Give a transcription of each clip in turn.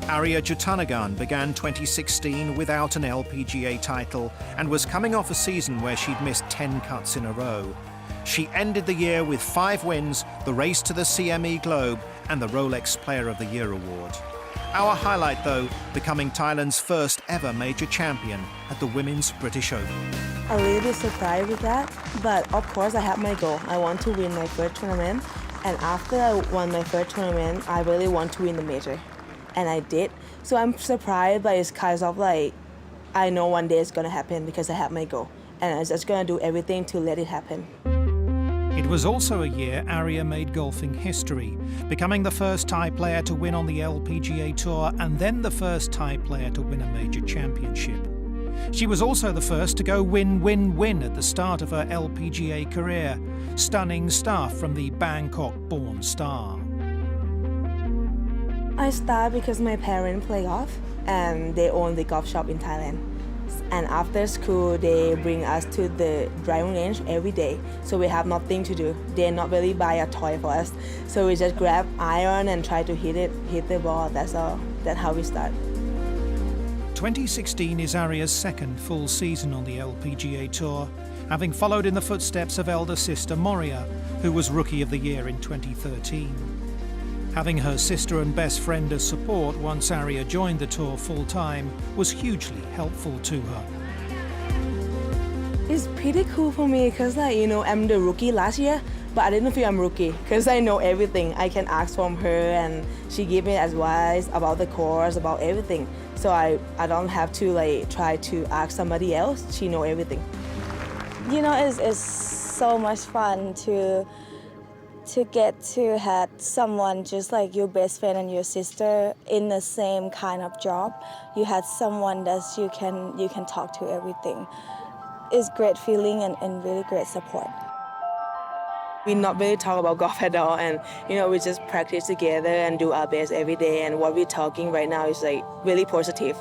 Ariya Jutanugarn began 2016 without an LPGA title and was coming off a season where she'd missed 10 cuts in a row. She ended the year with 5 wins, the race to the CME Globe and the Rolex Player of the Year award. Our highlight, though, becoming Thailand's first ever major champion at the Women's British Open. A little bit surprised with that, but of course I have my goal. I want to win my first tournament, and after I won my first tournament, I really want to win the major. And I did. So I'm surprised, but it's kind of like, I know one day it's gonna happen because I have my goal. And I'm just gonna do everything to let it happen. It was also a year Ariya made golfing history, becoming the first Thai player to win on the LPGA Tour and then the first Thai player to win a major championship. She was also the first to go win-win-win at the start of her LPGA career, stunning stuff from the Bangkok-born star. I started because my parents play golf and they own the golf shop in Thailand. And after school, they bring us to the driving range every day. So we have nothing to do. They not really buy a toy for us. So we just grab iron and try to hit the ball. That's all. That's how we start. 2016 is Ariya's second full season on the LPGA Tour, having followed in the footsteps of elder sister Moria, who was Rookie of the Year in 2013. Having her sister and best friend as support once Ariya joined the tour full-time was hugely helpful to her. It's pretty cool for me because, I'm the rookie last year, but I didn't feel I'm rookie because I know everything. I can ask from her and she gave me advice about the course, about everything. So I don't have to try to ask somebody else. She know everything. It's so much fun to get to have someone just like your best friend and your sister in the same kind of job. You had someone that you can talk to everything. It's great feeling and really great support. We not really talk about golf at all, and we just practice together and do our best every day. And what we're talking right now is really positive.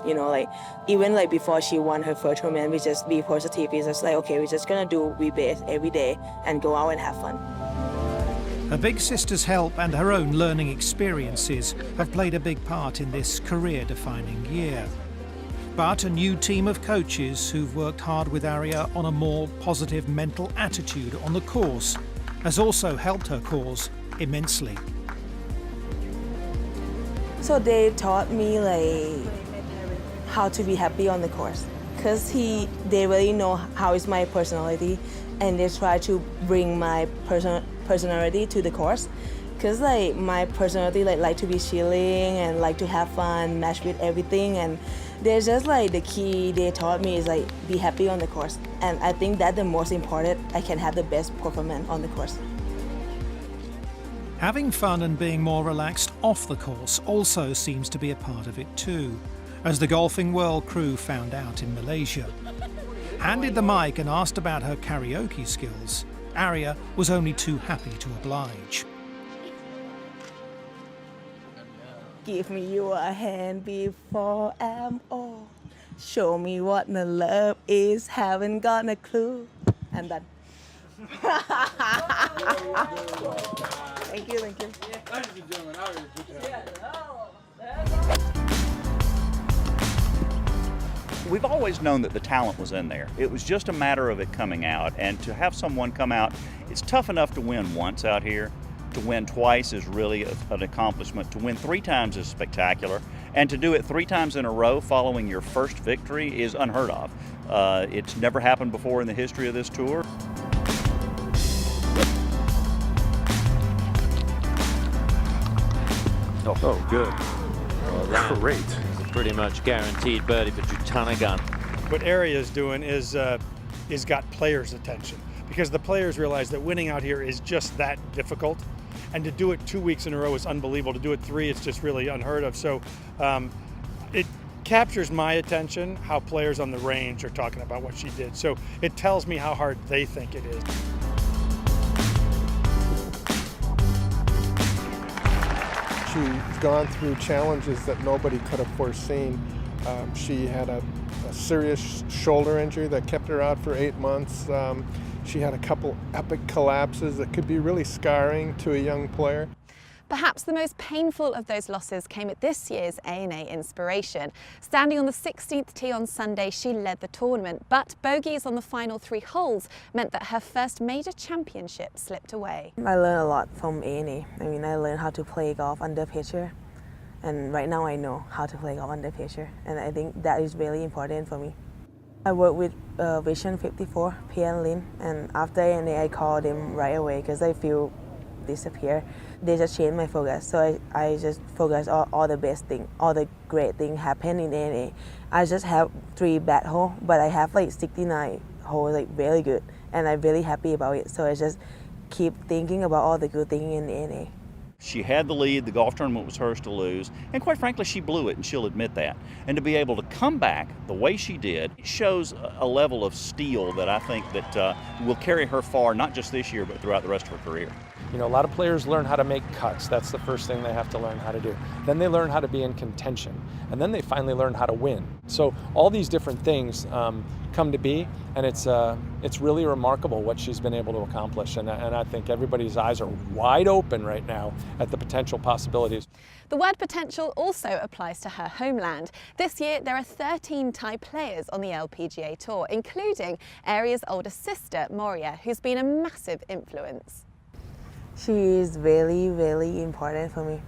Even before she won her first tournament, we just be positive. It's just okay, we're just gonna do our best every day and go out and have fun. Her big sister's help and her own learning experiences have played a big part in this career-defining year. But a new team of coaches who've worked hard with Ariya on a more positive mental attitude on the course has also helped her cause immensely. So they taught me how to be happy on the course, because they really know how is my personality, and they try to bring my personality to the course, because my personality like to be chilling and like to have fun, match with everything, and they're just the key they taught me is be happy on the course, and I think that's the most important. I can have the best performance on the course. Having fun and being more relaxed off the course also seems to be a part of it too, as the Golfing World crew found out in Malaysia. Handed the mic and asked about her karaoke skills, Ariya was only too happy to oblige. Give me your hand before I'm old. Show me what the love is, haven't got a clue. I'm done. Thank you. We've always known that the talent was in there. It was just a matter of it coming out, and to have someone come out, it's tough enough to win once out here. To win twice is really an accomplishment. To win 3 times is spectacular, and to do it 3 times in a row following your first victory is unheard of. It's never happened before in the history of this tour. Oh, good. Well, that Great. is a pretty much guaranteed birdie for Jutanugarn. What Ariya's doing is got players' attention, because the players realize that winning out here is just that difficult, and to do it 2 weeks in a row is unbelievable. To do it 3, it's just really unheard of. So it captures my attention how players on the range are talking about what she did. So it tells me how hard they think it is. She's gone through challenges that nobody could have foreseen. She had a serious shoulder injury that kept her out for 8 months. She had a couple epic collapses that could be really scarring to a young player. Perhaps the most painful of those losses came at this year's A&A Inspiration. Standing on the 16th tee on Sunday, she led the tournament, but bogeys on the final 3 holes meant that her first major championship slipped away. I learned a lot from A&A. I mean, I learned how to play golf under pressure, and right now I know how to play golf under pressure, and I think that is really important for me. I work with Vision 54, Pierre and Lin, and after A&A I called them right away because I feel disappear. They just changed my focus, so I just focus on all the best thing, all the great thing happen in A&A. I just have 3 bad holes, but I have like 69 holes, like really good, and I'm really happy about it. So I just keep thinking about all the good things in A&A. She had the lead, the golf tournament was hers to lose, and quite frankly, she blew it, and she'll admit that. And to be able to come back the way she did, it shows a level of steel that I think that will carry her far, not just this year, but throughout the rest of her career. You know, a lot of players learn how to make cuts. That's the first thing they have to learn how to do. Then they learn how to be in contention, and then they finally learn how to win. So all these different things come to be, and it's really remarkable what she's been able to accomplish. And I think everybody's eyes are wide open right now at the potential possibilities. The word potential also applies to her homeland. This year, there are 13 Thai players on the LPGA Tour, including Ariya's older sister, Moria, who's been a massive influence. She is really, really important for me.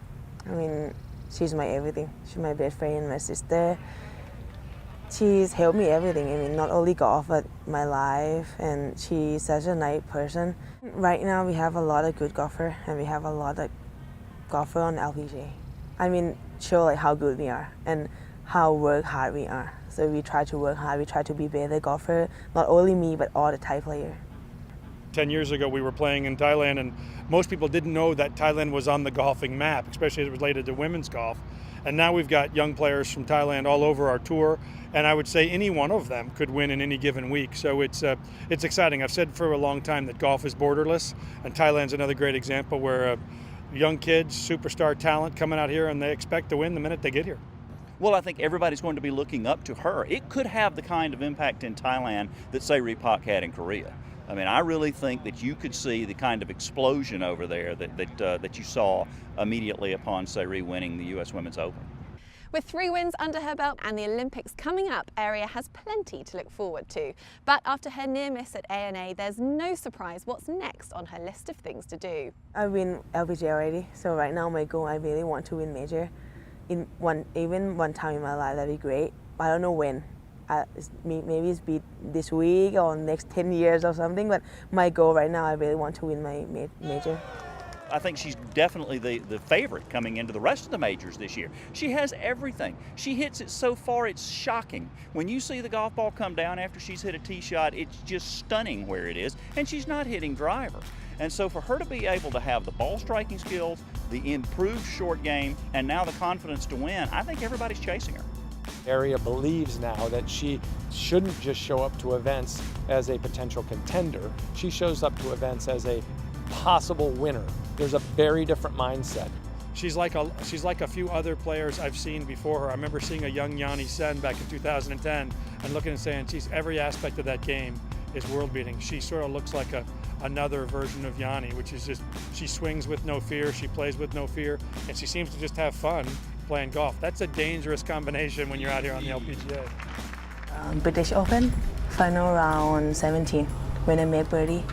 I mean, she's my everything. She's my best friend, my sister. She's helped me everything. I mean, not only golf, but my life, and she's such a nice person. Right now, we have a lot of good golfers, and we have a lot of golfers on LPGA. I mean, show like how good we are and how work hard we are. So we try to work hard. We try to be better golfer. Not only me, but all the Thai players. 10 years ago, we were playing in Thailand, and most people didn't know that Thailand was on the golfing map, especially as it related to women's golf. And now we've got young players from Thailand all over our tour, and I would say any one of them could win in any given week. So it's exciting. I've said for a long time that golf is borderless, and Thailand's another great example where young kids, superstar talent coming out here, and they expect to win the minute they get here. Well, I think everybody's going to be looking up to her. It could have the kind of impact in Thailand that Sairi Pak had in Korea. I mean, I really think that you could see the kind of explosion over there that you saw immediately upon Sairi winning the U.S. Women's Open. With 3 wins under her belt and the Olympics coming up, Ariya has plenty to look forward to. But after her near miss at A&A, there's no surprise what's next on her list of things to do. I've win LPGA already, so right now my goal, I really want to win major. Even one time in my life, that'd be great. I don't know when. Maybe it's be this week or next 10 years or something, but my goal right now, I really want to win my major. I think she's definitely the favorite coming into the rest of the majors this year. She has everything. She hits it so far, it's shocking. When you see the golf ball come down after she's hit a tee shot, it's just stunning where it is, and she's not hitting driver. And so for her to be able to have the ball striking skills, the improved short game, and now the confidence to win, I think everybody's chasing her. Ariya believes now that she shouldn't just show up to events as a potential contender. She shows up to events as a possible winner. There's a very different mindset. She's like a few other players I've seen before her. I remember seeing a young Yanni Sen back in 2010 and looking and saying, geez, every aspect of that game is world-beating. She sort of looks like another version of Yanni, which is just, she swings with no fear, she plays with no fear, and she seems to just have fun playing golf. That's a dangerous combination when you're out here on the LPGA. British Open, final round 17, when I made birdie.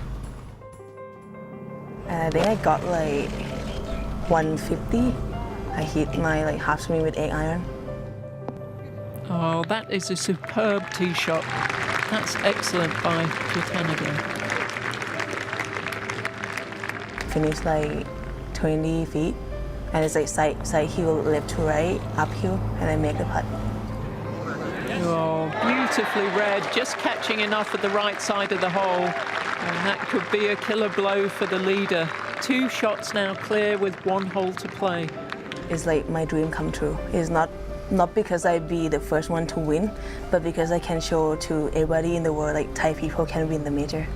I think I got like 150. I hit my half swing with 8 iron. Oh, that is a superb tee shot. That's excellent by Jutanugarn. Finished like 20 feet, and it's like side hill, left to right, uphill, and I make the putt. Oh, beautifully read, just catching enough at the right side of the hole, and that could be a killer blow for the leader. 2 shots now clear with 1 hole to play. It's like my dream come true. It's not because I be the first one to win, but because I can show to everybody in the world like Thai people can win the major.